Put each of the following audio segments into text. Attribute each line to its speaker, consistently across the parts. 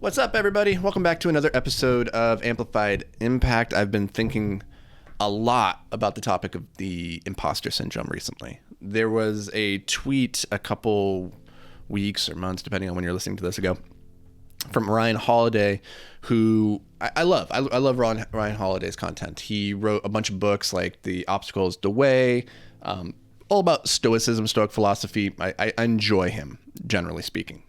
Speaker 1: What's up, everybody? Welcome back to another episode of Amplified Impact. I've been thinking a lot about the topic of the imposter syndrome recently. There was a tweet a couple weeks or months, depending on when you're listening to this ago, from Ryan Holiday, who I love. I love Ryan Holiday's content. He wrote a bunch of books like The Obstacle is the Way, all about stoicism, stoic philosophy. I enjoy him, generally speaking.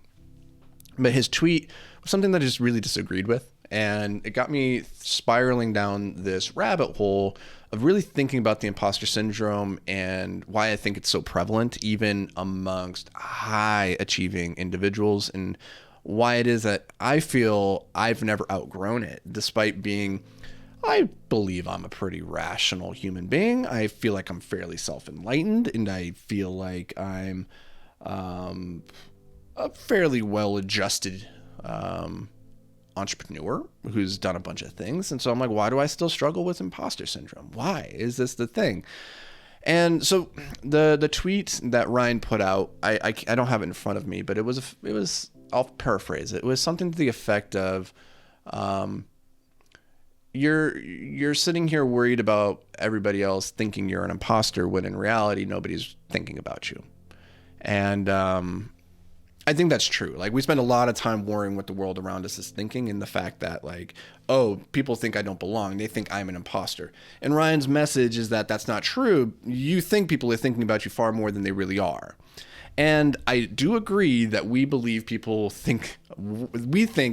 Speaker 1: But his tweet was something that I just really disagreed with. And it got me spiraling down this rabbit hole of really thinking about the imposter syndrome and why I think it's so prevalent, even amongst high achieving individuals, and why it is that I feel I've never outgrown it, despite being, I believe I'm a pretty rational human being. I feel like I'm fairly self-enlightened, and I feel like I'm a fairly well-adjusted entrepreneur who's done a bunch of things. And so I'm like, why do I still struggle with imposter syndrome? Why is this the thing? And so the tweet that Ryan put out, I don't have it in front of me, but it was I'll paraphrase it. It was something to the effect of, you're sitting here worried about everybody else thinking you're an imposter, when in reality nobody's thinking about you. And I think that's true. Like, we spend a lot of time worrying what the world around us is thinking, and the fact that, like, oh, people think I don't belong. They think I'm an imposter. And Ryan's message is that that's not true. You think people are thinking about you far more than they really are. And I do agree that we think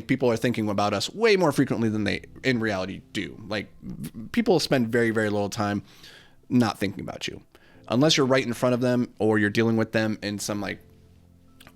Speaker 1: people are thinking about us way more frequently than they in reality do. Like, people spend very, very little time not thinking about you. Unless you're right in front of them or you're dealing with them in some, like,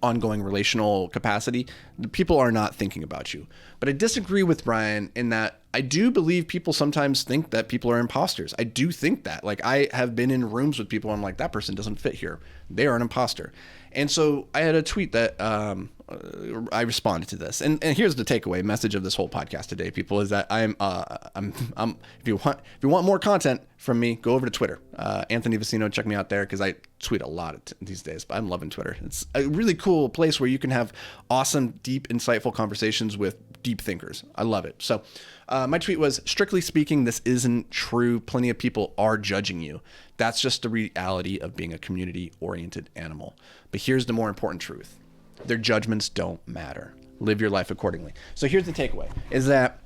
Speaker 1: ongoing relational capacity, people are not thinking about you. But I disagree with Ryan in that I do believe people sometimes think that people are imposters. I do think that. Like, I have been in rooms with people, I'm like, that person doesn't fit here. They are an imposter. And so I had a tweet that I responded to this. And here's the takeaway message of this whole podcast today, people, is that I'm if you want more content from me, go over to Twitter. Anthony Vicino, check me out there, because I tweet a lot these days, but I'm loving Twitter. It's a really cool place where you can have awesome, deep, insightful conversations with deep thinkers. I love it. So my tweet was, strictly speaking, this isn't true. Plenty of people are judging you. That's just the reality of being a community-oriented animal. But here's the more important truth. Their judgments don't matter. Live your life accordingly. So here's the takeaway, is that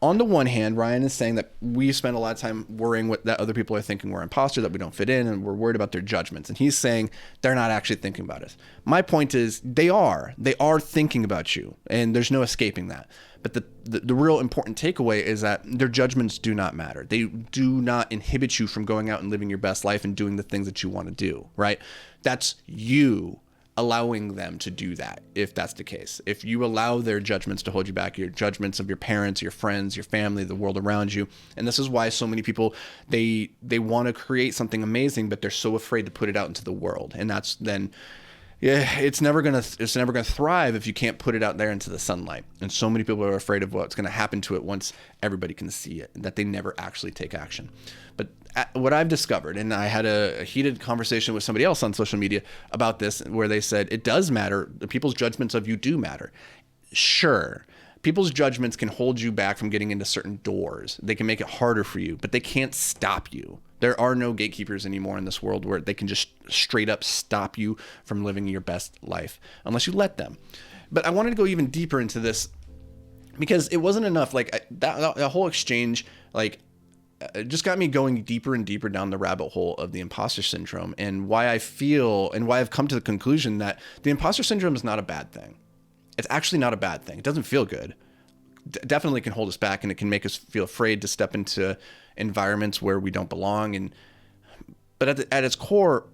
Speaker 1: on the one hand, Ryan is saying that we spend a lot of time worrying that other people are thinking we're imposter, that we don't fit in, and we're worried about their judgments. And he's saying they're not actually thinking about us. My point is, they are thinking about you, and there's no escaping that. But the real important takeaway is that their judgments do not matter. They do not inhibit you from going out and living your best life and doing the things that you want to do, right? That's you allowing them to do that, if that's the case. If you allow their judgments to hold you back, your judgments of your parents, your friends, your family, the world around you. And this is why so many people, they want to create something amazing, but they're so afraid to put it out into the world. And that's then, yeah, it's never gonna thrive if you can't put it out there into the sunlight. And so many people are afraid of what's gonna happen to it once everybody can see it, and that they never actually take action. But what I've discovered, and I had a heated conversation with somebody else on social media about this, where they said it does matter. People's judgments of you do matter. Sure, people's judgments can hold you back from getting into certain doors. They can make it harder for you, but they can't stop you. There are no gatekeepers anymore in this world where they can just straight up stop you from living your best life, unless you let them. But I wanted to go even deeper into this, because it wasn't enough. Like, that whole exchange, like, it just got me going deeper and deeper down the rabbit hole of the imposter syndrome, and why I feel, and why I've come to the conclusion that the imposter syndrome is not a bad thing. It's actually not a bad thing. It doesn't feel good. Definitely can hold us back, and it can make us feel afraid to step into environments where we don't belong. But at its core,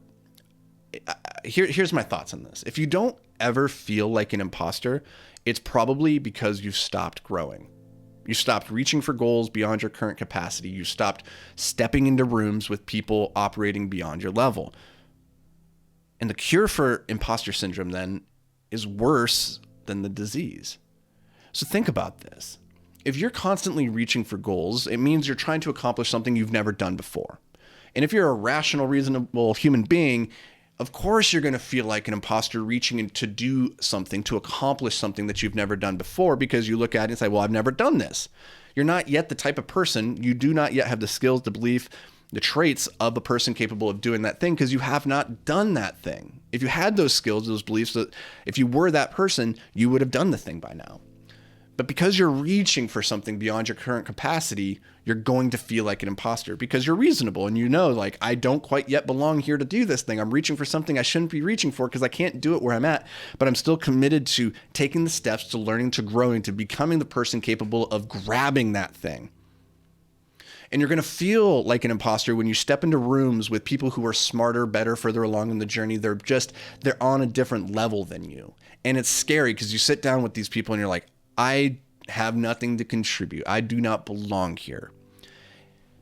Speaker 1: here's my thoughts on this. If you don't ever feel like an imposter, it's probably because you've stopped growing. You stopped reaching for goals beyond your current capacity. You stopped stepping into rooms with people operating beyond your level. And the cure for imposter syndrome then is worse than the disease. So think about this. If you're constantly reaching for goals, it means you're trying to accomplish something you've never done before. And if you're a rational, reasonable human being, Of course, you're going to feel like an imposter reaching in to do something, to accomplish something that you've never done before, because you look at it and say, well, I've never done this. You're not yet the type of person, you do not yet have the skills, the belief, the traits of a person capable of doing that thing, because you have not done that thing. If you had those skills, those beliefs, if you were that person, you would have done the thing by now. But because you're reaching for something beyond your current capacity, you're going to feel like an imposter, because you're reasonable and you know, like, I don't quite yet belong here to do this thing. I'm reaching for something I shouldn't be reaching for because I can't do it where I'm at, but I'm still committed to taking the steps to learning, to growing, to becoming the person capable of grabbing that thing. And you're going to feel like an imposter when you step into rooms with people who are smarter, better, further along in the journey. They're on a different level than you. And it's scary because you sit down with these people and you're like, I have nothing to contribute. I do not belong here.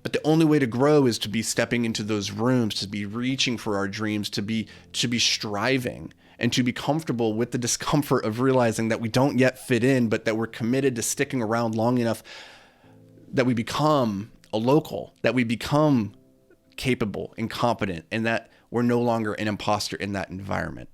Speaker 1: But the only way to grow is to be stepping into those rooms, to be reaching for our dreams, to be striving, and to be comfortable with the discomfort of realizing that we don't yet fit in, but that we're committed to sticking around long enough that we become a local, that we become capable and competent, and that we're no longer an imposter in that environment.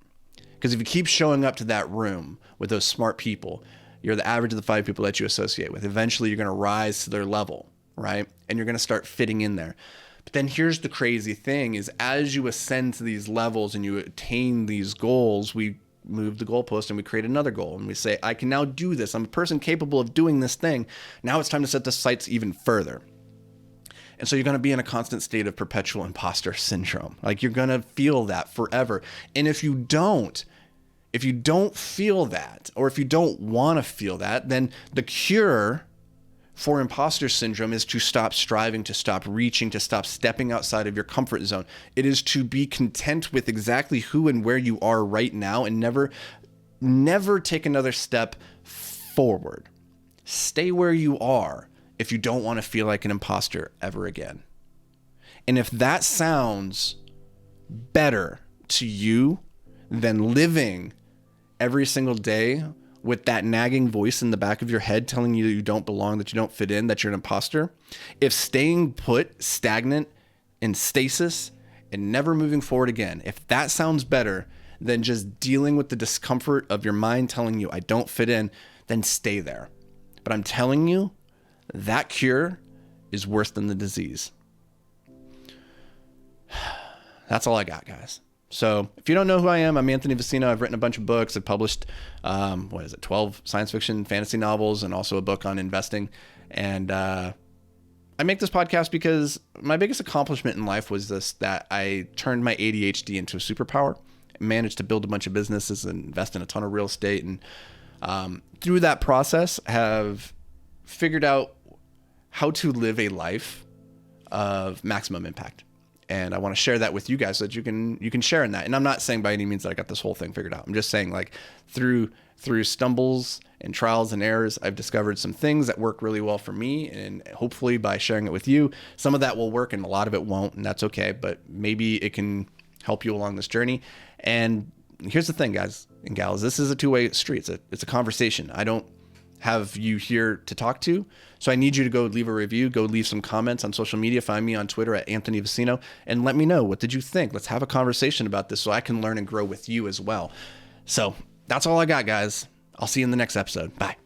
Speaker 1: Because if you keep showing up to that room with those smart people, you're the average of the 5 people that you associate with. Eventually, you're going to rise to their level, right? And you're going to start fitting in there. But then here's the crazy thing is, as you ascend to these levels and you attain these goals, we move the goalpost and we create another goal. And we say, I can now do this. I'm a person capable of doing this thing. Now it's time to set the sights even further. And so you're going to be in a constant state of perpetual imposter syndrome. Like, you're going to feel that forever. And if you don't feel that, or if you don't want to feel that, then the cure for imposter syndrome is to stop striving, to stop reaching, to stop stepping outside of your comfort zone. It is to be content with exactly who and where you are right now, and never take another step forward. Stay where you are if you don't want to feel like an imposter ever again. And if that sounds better to you than living every single day with that nagging voice in the back of your head telling you that you don't belong, that you don't fit in, that you're an imposter, if staying put, stagnant, in stasis, and never moving forward again, if that sounds better than just dealing with the discomfort of your mind telling you I don't fit in, then stay there. But I'm telling you, that cure is worse than the disease. That's all I got, guys. So if you don't know who I am, I'm Anthony Vicino. I've written a bunch of books. I've published, 12 science fiction fantasy novels, and also a book on investing. And I make this podcast because my biggest accomplishment in life was that I turned my ADHD into a superpower, managed to build a bunch of businesses and invest in a ton of real estate. And through that process, have figured out how to live a life of maximum impact. And I want to share that with you guys so that you can share in that. And I'm not saying by any means that I got this whole thing figured out. I'm just saying, like, through stumbles and trials and errors, I've discovered some things that work really well for me. And hopefully by sharing it with you, some of that will work and a lot of it won't. And that's okay. But maybe it can help you along this journey. And here's the thing, guys and gals, this is a two-way street. It's a conversation. I don't have you here to talk to. So I need you to go leave a review, go leave some comments on social media. Find me on Twitter at Anthony Vicino, and let me know, what did you think? Let's have a conversation about this so I can learn and grow with you as well. So that's all I got, guys. I'll see you in the next episode. Bye.